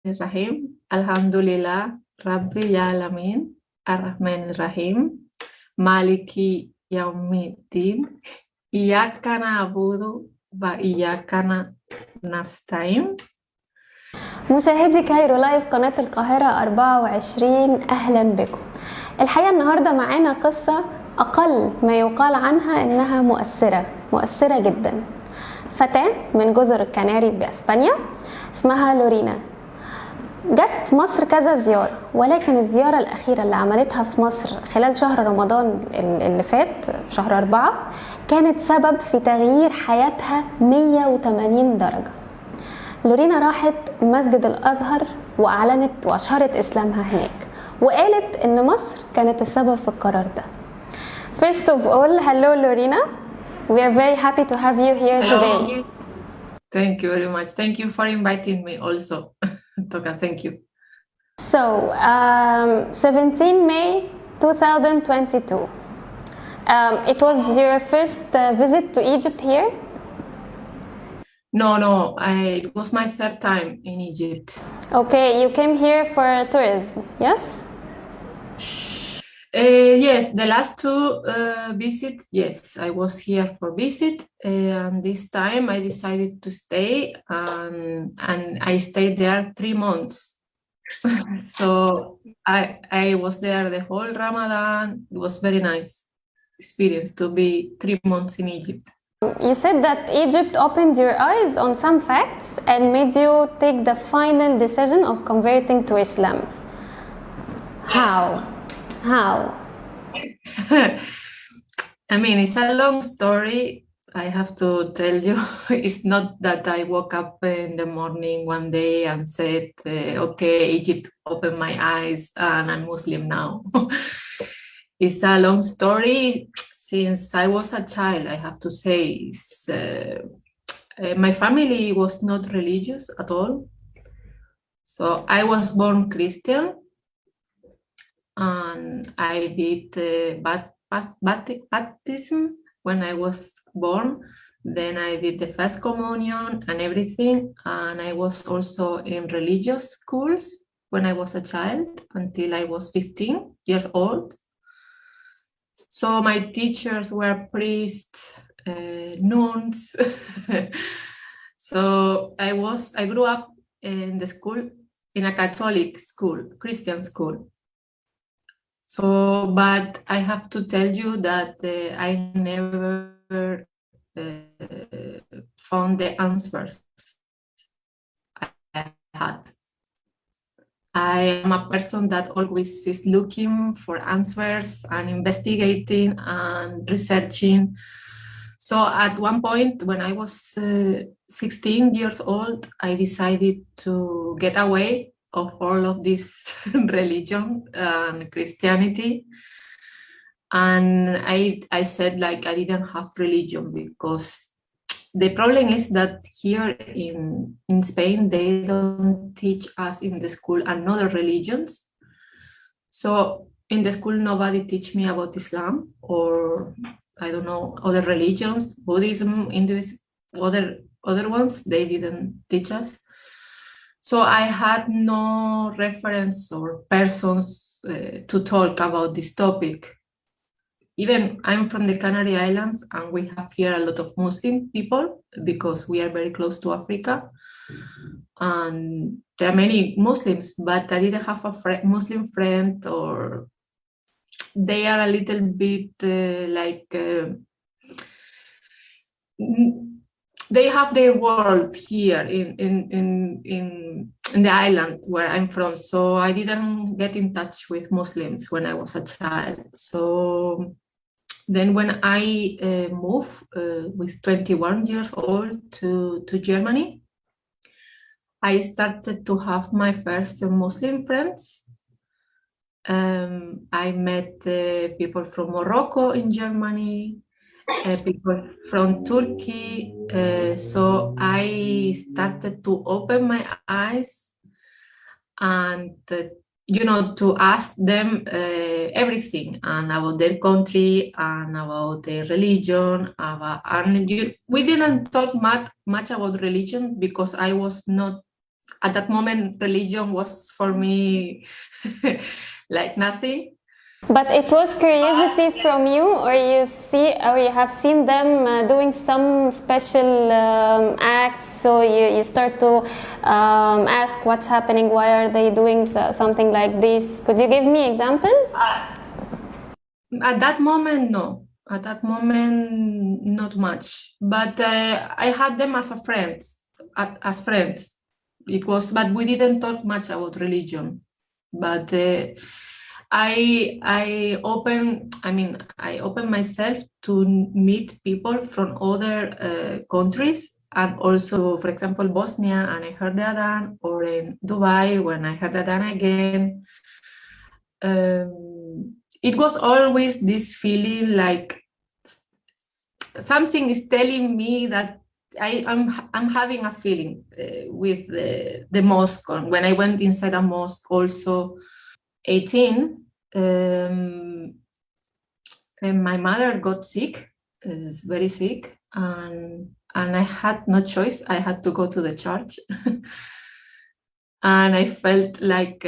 Bismillahirrahmanirrahim. Alhamdulillah, Rabbil Alamin, Ar-Rahmanir-Rahim, Maliki Yawmiddin, Iyyaka na'budu wa iyyaka nasta'in. مشاهدي كايرو لايف قناة القاهرة 24 أهلا بكم. الحقيقة النهاردة معانا قصة أقل ما يقال عنها إنها مؤثرة جدا. فتاة من جزر الكناري بأسبانيا اسمها لورينا جت مصر كذا زيارة، ولكن الزيارة الأخيرة اللي عملتها في مصر خلال شهر رمضان اللي فات في شهر 4 كانت سبب في تغيير حياتها 180 درجة. لورينا راحت مسجد الأزهر وأعلنت وأشهرت إسلامها هناك، وقالت إن مصر كانت السبب في القرار ده. First of all, hello Lorena. We are very happy to have you here today. Thank you very much. Thank you for inviting me also. Toka, thank you. So, 17 May 2022. It was your first visit to Egypt here? No, it was my third time in Egypt. Okay, you came here for tourism, yes? Yes, the last two visits, yes, I was here for visit, and this time I decided to stay, and I stayed there 3 months. So I was there the whole Ramadan. It was very nice experience to be 3 months in Egypt. You said that Egypt opened your eyes on some facts and made you take the final decision of converting to Islam. How? I mean, it's a long story. I have to tell you, it's not that I woke up in the morning one day and said, okay, Egypt opened my eyes and I'm Muslim now. It's a long story. Since I was a child, I have to say, my family was not religious at all. So I was born Christian, and I did baptism when I was born. Then I did the first communion and everything, and I was also in religious schools when I was a child until I was 15 years old. So my teachers were priests, nuns. So I grew up in the school, in a Catholic school, Christian school. So, but I have to tell you that I never found the answers I had. I am a person that always is looking for answers and investigating and researching. So at one point when I was 16 years old, I decided to get away of all of this religion and Christianity. And I said, like, I didn't have religion, because the problem is that here in Spain, they don't teach us in the school another religions. So in the school, nobody teach me about Islam or, I don't know, other religions, Buddhism, Hinduism, other ones, they didn't teach us. So I had no reference or persons to talk about this topic. Even I'm from the Canary Islands, and we have here a lot of Muslim people because we are very close to Africa. And there are many Muslims, but I didn't have a Muslim friend, or they are a little bit they have their world here in the island where I'm from. So I didn't get in touch with Muslims when I was a child. So then when I moved with 21 years old to Germany, I started to have my first Muslim friends. I met people from Morocco in Germany, people from Turkey. So I started to open my eyes and to ask them everything, and about their country and about their religion. We didn't talk much about religion because I was not at that moment, religion was for me like nothing. But it was curiosity from you, or you have seen them doing some special acts, so you start to ask what's happening, why are they doing something like this? Could you give me examples? At that moment, no. At that moment, not much. But I had them as a friends, as friends. It was, but we didn't talk much about religion. But I open myself to meet people from other countries, and also, for example, Bosnia, and I heard the Adhan, or in Dubai when I heard the Adhan again. It was always this feeling like something is telling me that I'm having a feeling with the mosque. When I went inside a mosque, also 18, and my mother got sick, is very sick, and I had no choice. I had to go to the church, and I felt like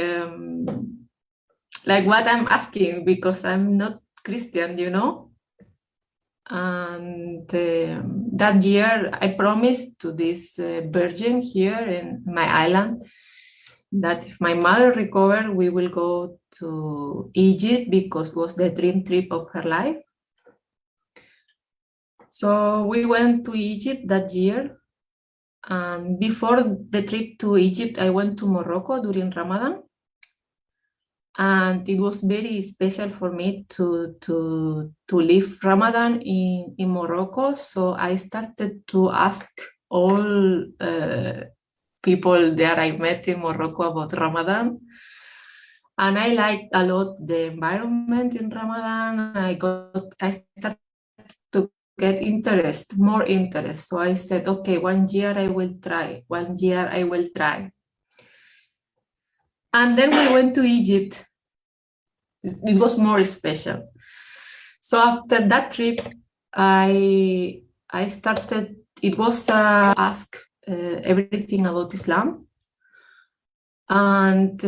what I'm asking, because I'm not Christian, you know. And that year, I promised to this virgin here in my island that if my mother recovered, we will go to Egypt, because it was the dream trip of her life. So we went to Egypt that year. And before the trip to Egypt, I went to Morocco during Ramadan. And it was very special for me to live Ramadan in Morocco. So I started to ask all people there I met in Morocco about Ramadan. And I liked a lot the environment in Ramadan. I started to get more interest. So I said, okay, 1 year I will try. 1 year I will try. And then we went to Egypt. It was more special. So after that trip, I started, it was ask everything about Islam. And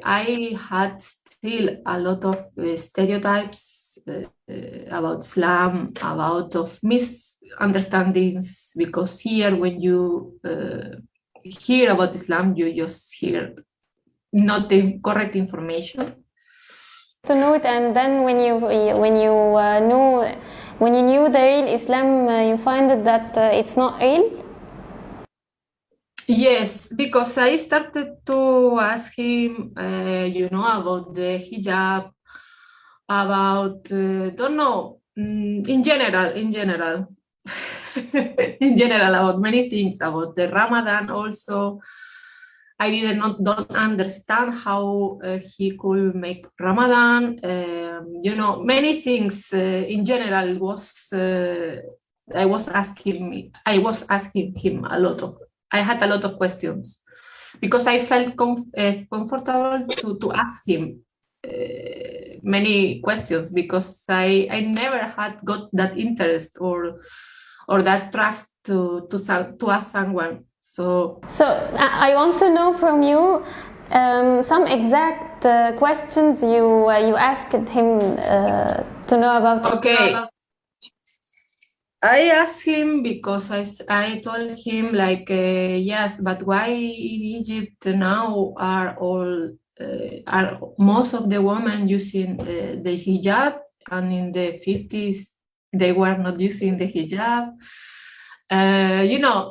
I had still a lot of stereotypes about Islam, about of misunderstandings, because here when you hear about Islam, you just hear not the correct information. To know it, and then when you knew the real Islam, you find that it's not real. Yes, because I started to ask him, about the hijab, about, don't know, in general, in general, about many things, about the Ramadan also. I don't understand how he could make Ramadan. Many things in general I was asking him a lot of. I had a lot of questions, because I felt comfortable to ask him many questions, because I never had got that interest or that trust to ask someone. So I want to know from you some exact questions you asked him to know about. Okay. I asked him because I told him like, yes, but why in Egypt now are most of the women using the hijab, and in the 50s they were not using the hijab?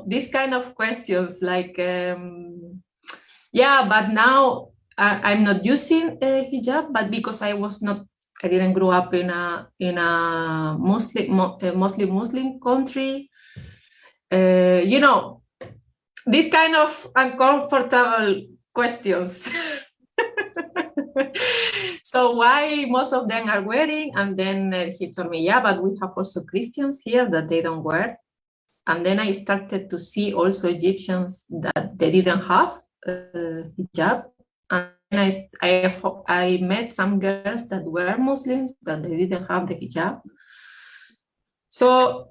These kind of questions like, but now I'm not using hijab, but because I didn't grow up in a Muslim country. These kind of uncomfortable questions. So why most of them are wearing? And then he told me, but we have also Christians here that they don't wear. And then I started to see also Egyptians that they didn't have hijab. And I met some girls that were Muslims that they didn't have the hijab. So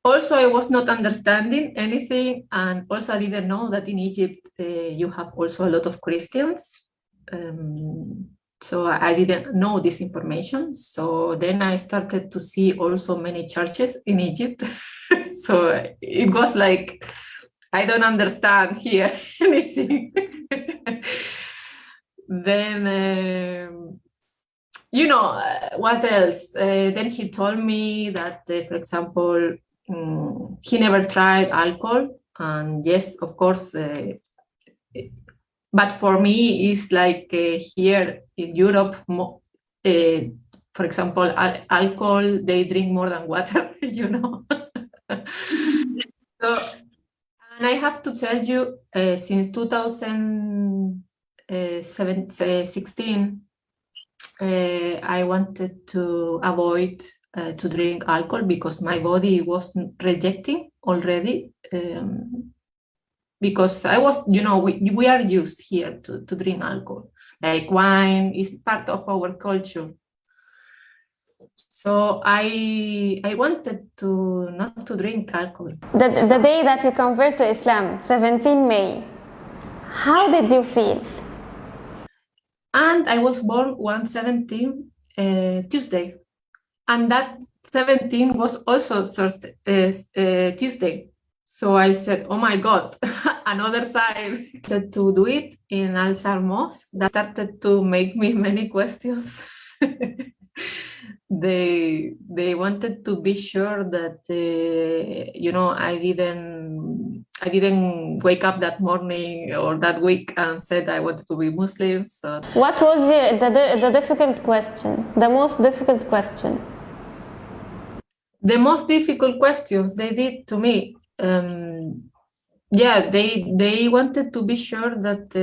Also, I was not understanding anything, and also I didn't know that in Egypt you have also a lot of Christians. So I didn't know this information. So then I started to see also many churches in Egypt. So it was like, I don't understand here anything. Then, what else? Then he told me that, for example, he never tried alcohol. And yes, of course, but for me, it's like here in Europe, for example, alcohol, they drink more than water, So, and I have to tell you, since 2016, I wanted to avoid to drink alcohol because my body was rejecting already. Because I was, we are used here to drink alcohol. Like wine is part of our culture. So I wanted to not to drink alcohol. The day that you convert to Islam, 17 May, how did you feel? And I was born 1/17 Tuesday. And that 17 was also Thursday, Tuesday. So I said, oh my God, another sign. To do it in Al-Azhar Mosque, that started to make me many questions. They wanted to be sure that I didn't wake up that morning or that week and said I wanted to be Muslim. So what was the difficult question, the most difficult question? The most difficult questions they did to me, they wanted to be sure that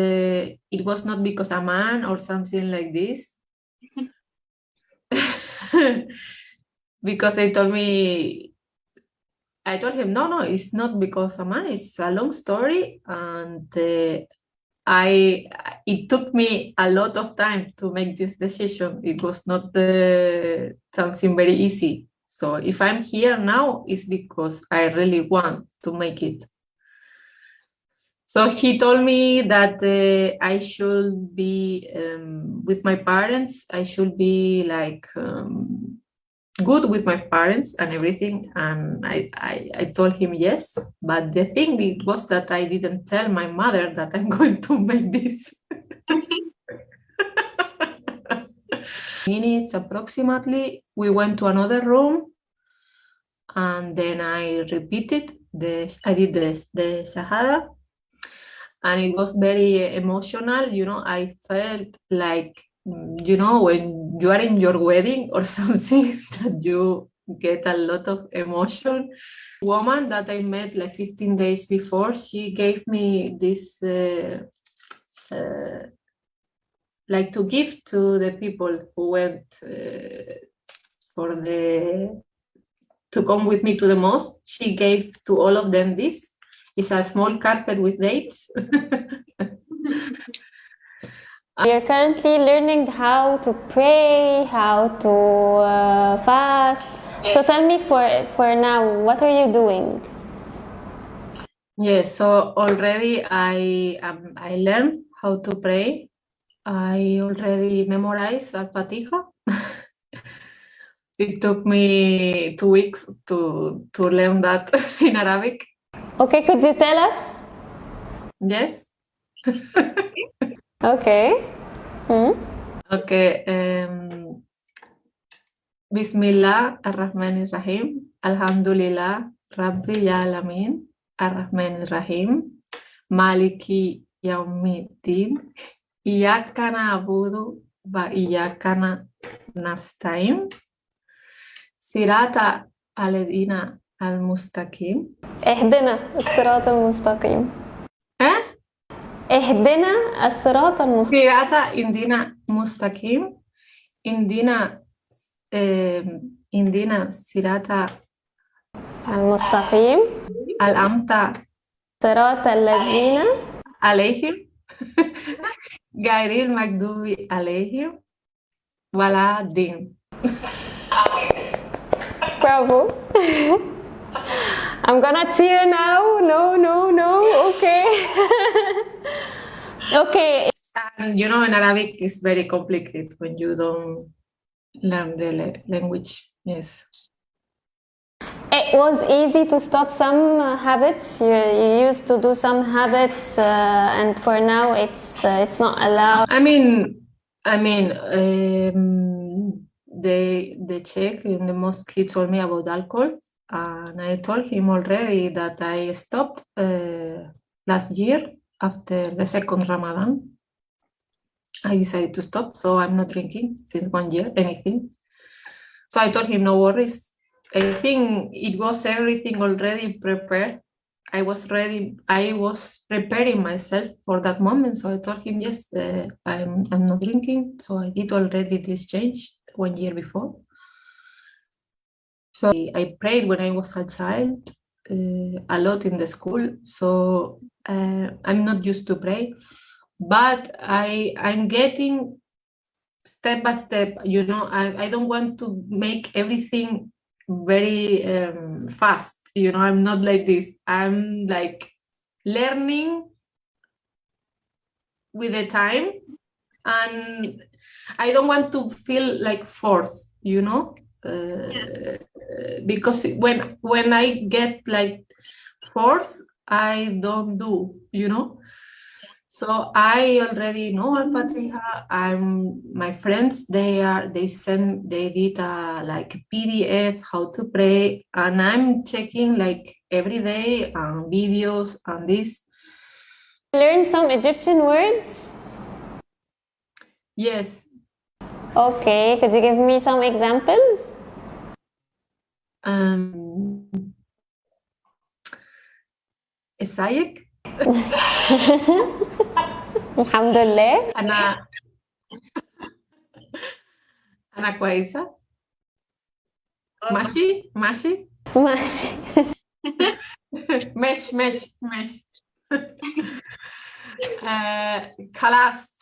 it was not because a man or something like this. Because they told me, I told him, no, it's not because a man, it's a long story. And it took me a lot of time to make this decision. It was not something very easy. So if I'm here now, it's because I really want to make it. So he told me that I should be with my parents. I should be like good with my parents and everything. And I told him yes. But the thing was that I didn't tell my mother that I'm going to make this. Minutes approximately, we went to another room, and then I repeated I did the Shahada, and it was very emotional. I felt like, when you are in your wedding or something, that you get a lot of emotion. Woman that I met like 15 days before, she gave me this like to give to the people who went to come with me to the mosque. She gave to all of them this. It's a small carpet with dates. You're currently learning how to pray, how to fast. So tell me for now, what are you doing? Yes, so already I learned how to pray. I already memorized Al-Fatiha. It took me 2 weeks to learn that in Arabic. Okay, could you tell us? Yes. Okay. Okay. Bismillah ar-Rahman ar-Rahim. Alhamdulillah Rabbil Alamin. Ar-Rahman ar-Rahim. Maliki Yawmiddin. Iyyaka na'budu wa iyyaka nasta'in. Sirata al-ladina al-mustaqim. اهدنا الصراط المستقيم. اهدنا الصراط المستقيم. Sirata indina mustaqim. Indina sirata المستقيم. al-amta صراط الذين عليهم غير المغضوب عليهم ولا الضالين. Bravo. I'm gonna tear now. No. Okay. Okay. And you know, in Arabic, it's very complicated when you don't learn the language. Yes. It was easy to stop some habits. You used to do some habits, and for now, it's not allowed. I mean, the Czech in the mosque, he told me about alcohol, and I told him already that I stopped last year after the second Ramadan. I decided to stop, so I'm not drinking since 1 year, anything. So I told him, no worries. I think it was everything already prepared. I was ready. I was preparing myself for that moment. So I told him, yes, I'm not drinking. So I did already this change 1 year before. So I prayed when I was a child a lot in the school. So I'm not used to pray, but I'm getting step by step. You know, I don't want to make everything very fast. You know, I'm not like this. I'm like learning with the time, and I don't want to feel like forced, you know, because when I get like forced, I don't do, you know. So I already know Al-Fatiha. My friends, they did like a PDF how to pray, and I'm checking like every day videos on this. Learn some Egyptian words. Yes. Okay, could you give me some examples? ازيك؟ الحمد لله. أنا كويسة. ماشي. ماشي. ماشي. خلاص.